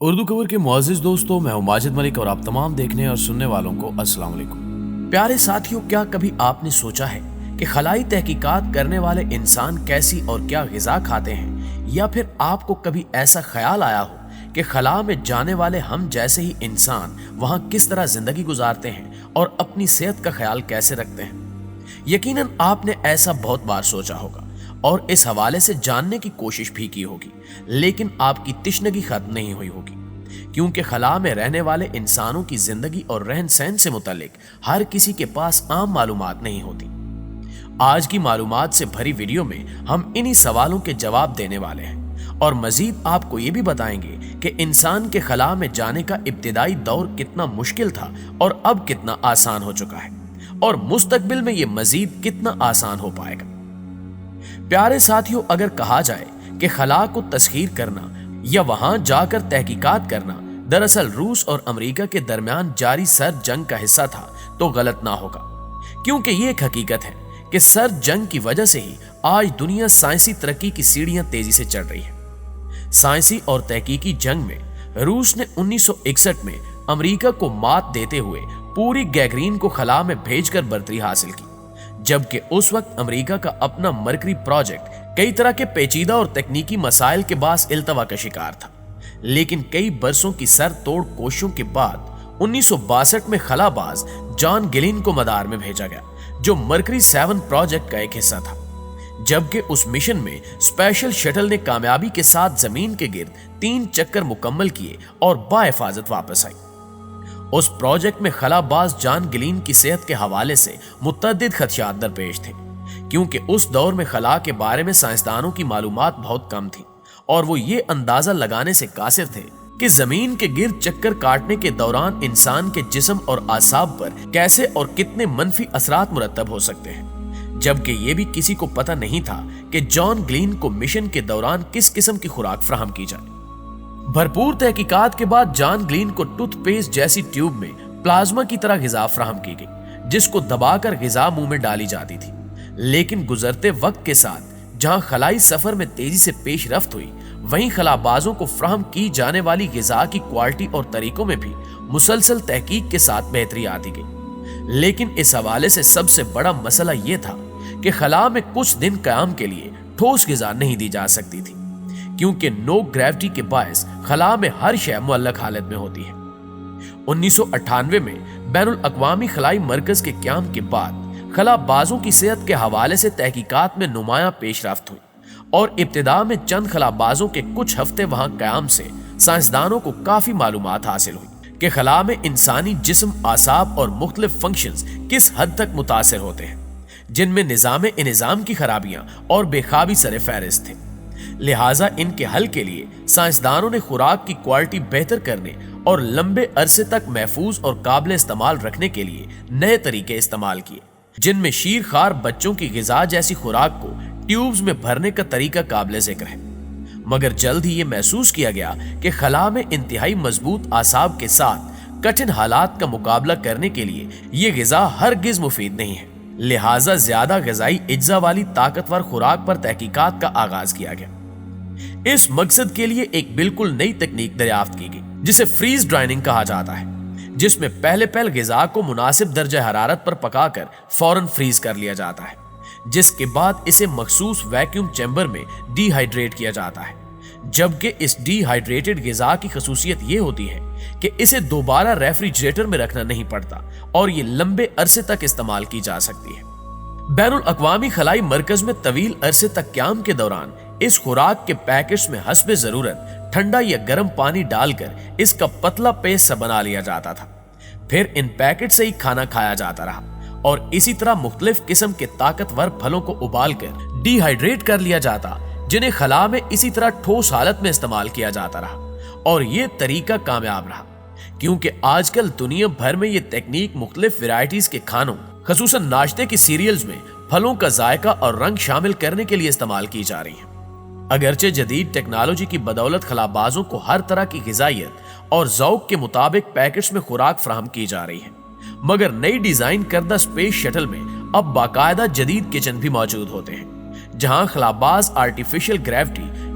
اردو کور کے معزز دوستوں، میں ہوں ماجد ملک اور آپ تمام دیکھنے اور سننے والوں کو السلام علیکم۔ پیارے ساتھیوں، کیا کبھی آپ نے سوچا ہے کہ خلائی تحقیقات کرنے والے انسان کیسی اور کیا غذا کھاتے ہیں؟ یا پھر آپ کو کبھی ایسا خیال آیا ہو کہ خلا میں جانے والے ہم جیسے ہی انسان وہاں کس طرح زندگی گزارتے ہیں اور اپنی صحت کا خیال کیسے رکھتے ہیں؟ یقیناً آپ نے ایسا بہت بار سوچا ہوگا اور اس حوالے سے جاننے کی کوشش بھی کی ہوگی، لیکن آپ کی تشنگی ختم نہیں ہوئی ہوگی، کیونکہ خلا میں رہنے والے انسانوں کی زندگی اور رہن سہن سے متعلق ہر کسی کے پاس عام معلومات نہیں ہوتی۔ آج کی معلومات سے بھری ویڈیو میں ہم انہی سوالوں کے جواب دینے والے ہیں اور مزید آپ کو یہ بھی بتائیں گے کہ انسان کے خلا میں جانے کا ابتدائی دور کتنا مشکل تھا اور اب کتنا آسان ہو چکا ہے، اور مستقبل میں یہ مزید کتنا آسان ہو پائے گا۔ پیارے ساتھیوں، اگر کہا جائے کہ خلا کو تسخیر کرنا یا وہاں جا کر تحقیقات کرنا دراصل روس اور امریکہ کے درمیان جاری سرد جنگ کا حصہ تھا تو غلط نہ ہوگا، کیونکہ یہ ایک حقیقت ہے کہ سرد جنگ کی وجہ سے ہی آج دنیا سائنسی ترقی کی سیڑھیاں تیزی سے چڑھ رہی ہے۔ سائنسی اور تحقیقی جنگ میں روس نے 1961 میں امریکہ کو مات دیتے ہوئے پوری گیگرین کو خلا میں بھیج کر برتری حاصل کی، جبکہ اس وقت امریکہ کا اپنا مرکری پروجیکٹ کئی طرح کے پیچیدہ اور تکنیکی مسائل کے باعث التوا کا شکار تھا۔ لیکن کئی برسوں کی سر توڑ کوششوں کے بعد 1962 میں خلا باز جان گلین کو مدار میں بھیجا گیا، جو مرکری 7 پروجیکٹ کا ایک حصہ تھا، جبکہ اس مشن میں اسپیشل شٹل نے کامیابی کے ساتھ زمین کے گرد 3 چکر مکمل کیے اور باحفاظت واپس آئی۔ اس پروجیکٹ میں خلا باز جان گلین کی صحت کے حوالے سے متعدد خدشات درپیش تھے، کیونکہ اس دور میں خلا کے بارے میں سائنسدانوں کی معلومات بہت کم تھی اور وہ یہ اندازہ لگانے سے قاصر تھے کہ زمین کے گرد چکر کاٹنے کے دوران انسان کے جسم اور اعصاب پر کیسے اور کتنے منفی اثرات مرتب ہو سکتے ہیں، جبکہ یہ بھی کسی کو پتہ نہیں تھا کہ جان گلین کو مشن کے دوران کس قسم کی خوراک فراہم کی جائے۔ بھرپور تحقیقات کے بعد جان گلین کو ٹوتھ پیسٹ جیسی ٹیوب میں پلازما کی طرح غذا فراہم کی گئی، جس کو دبا کر غذا منہ میں ڈالی جاتی تھی۔ لیکن گزرتے وقت کے ساتھ جہاں خلائی سفر میں تیزی سے پیش رفت ہوئی، وہیں خلا بازوں کو فراہم کی جانے والی غذا کی کوالٹی اور طریقوں میں بھی مسلسل تحقیق کے ساتھ بہتری آتی گئی۔ لیکن اس حوالے سے سب سے بڑا مسئلہ یہ تھا کہ خلا میں کچھ دن قیام کے لیے ٹھوس غذا نہیں دی جا سکتی تھی، کیونکہ نو گریوٹی کے باعث خلا میں ہر شے معلق حالت میں ہوتی ہے۔ 1998 میں بین الاقوامی خلائی مرکز کے قیام کے بعد خلا بازوں کی صحت کے حوالے سے تحقیقات میں نمایاں پیش رفت ہوئی، اور ابتدا میں چند خلا بازوں کے کچھ ہفتے وہاں قیام سے سائنسدانوں کو کافی معلومات حاصل ہوئی کہ خلا میں انسانی جسم، اعصاب اور مختلف فنکشنز کس حد تک متاثر ہوتے ہیں، جن میں نظام انضام کی خرابیاں اور بے خوابی سر فہرست تھے۔ لہٰذا ان کے حل کے لیے سائنسدانوں نے خوراک کی کوالٹی بہتر کرنے اور لمبے عرصے تک محفوظ اور قابل استعمال رکھنے کے لیے نئے طریقے استعمال کیے، جن میں شیر خوار بچوں کی غذا جیسی خوراک کو ٹیوبز میں بھرنے کا طریقہ قابل ذکر ہے۔ مگر جلد ہی یہ محسوس کیا گیا کہ خلا میں انتہائی مضبوط اعصاب کے ساتھ کٹھن حالات کا مقابلہ کرنے کے لیے یہ غذا ہرگز مفید نہیں ہے، لہٰذا زیادہ غذائی اجزا والی طاقتور خوراک پر تحقیقات کا آغاز کیا گیا۔ اس مقصد کے لیے ایک بالکل نئی تکنیک دریافت کی گئی، جسے فریز ڈرائننگ کہا جاتا ہے، جس میں پہلے غذا کو مناسب درجہ حرارت پر پکا کر فوراً فریز کر لیا جاتا ہے، جس کے بعد اسے مخصوص ویکیوم چیمبر میں ڈی ہائیڈریٹ کیا جاتا ہے، جبکہ اس ڈی ہائیڈریٹڈ غذا کی خصوصیت یہ ہوتی ہے کہ اسے دوبارہ ریفریجریٹر میں رکھنا نہیں پڑتا اور یہ لمبے عرصے تک استعمال کی جا سکتی ہے۔ بین الاقوامی خلائی مرکز میں طویل عرصے تک قیام کے دوران اس خوراک کے پیکٹس میں حسب ضرورت ٹھنڈا یا گرم پانی ڈال کر اس کا پتلا پیسٹ بنا لیا جاتا تھا، پھر ان پیکٹ سے ہی کھانا کھایا جاتا رہا، اور اسی طرح مختلف قسم کے طاقتور پھلوں کو ابال کر ڈی ہائیڈریٹ کر لیا جاتا، جنہیں خلا میں اسی طرح ٹھوس حالت میں استعمال کیا جاتا رہا، اور یہ طریقہ کامیاب رہا، کیونکہ آج کل دنیا بھر میں یہ تکنیک مختلف ویرائٹیز کے کھانوں، خصوصاً ناشتے کی سیریلز میں پھلوں کا ذائقہ اور رنگ شامل کرنے کے لیے استعمال کی جا رہی ہے۔ اگرچہ جدید ٹیکنالوجی کی بدولت خلا بازوں کو ہر طرح کی غذائیت اور ذوق کے مطابق پیکٹس میں خوراک فراہم کی جا رہی ہے، مگر نئی ڈیزائن کردہ سپیس شٹل میں اب باقاعدہ جدید کچن بھی موجود ہوتے ہیں، جہاں خلا باز آرٹیفیشل گریوٹی